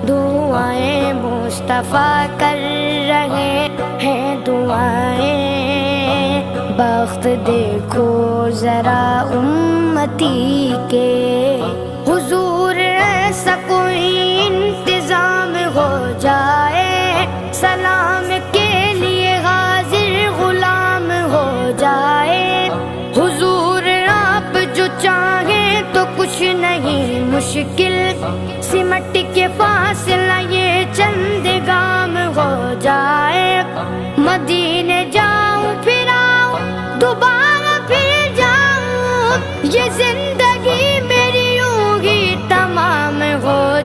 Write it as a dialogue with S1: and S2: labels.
S1: دعائیں مصطفیٰ کر رہے ہیں دعائیں، بخت دیکھو ذرا امتی کے، حضور ایسا کوئی انتظام ہو جائے، سلام کے لیے حاضر غلام ہو جائے، حضور آپ جو چاہیں تو کچھ نہیں مشکل، سمٹ کے فاصل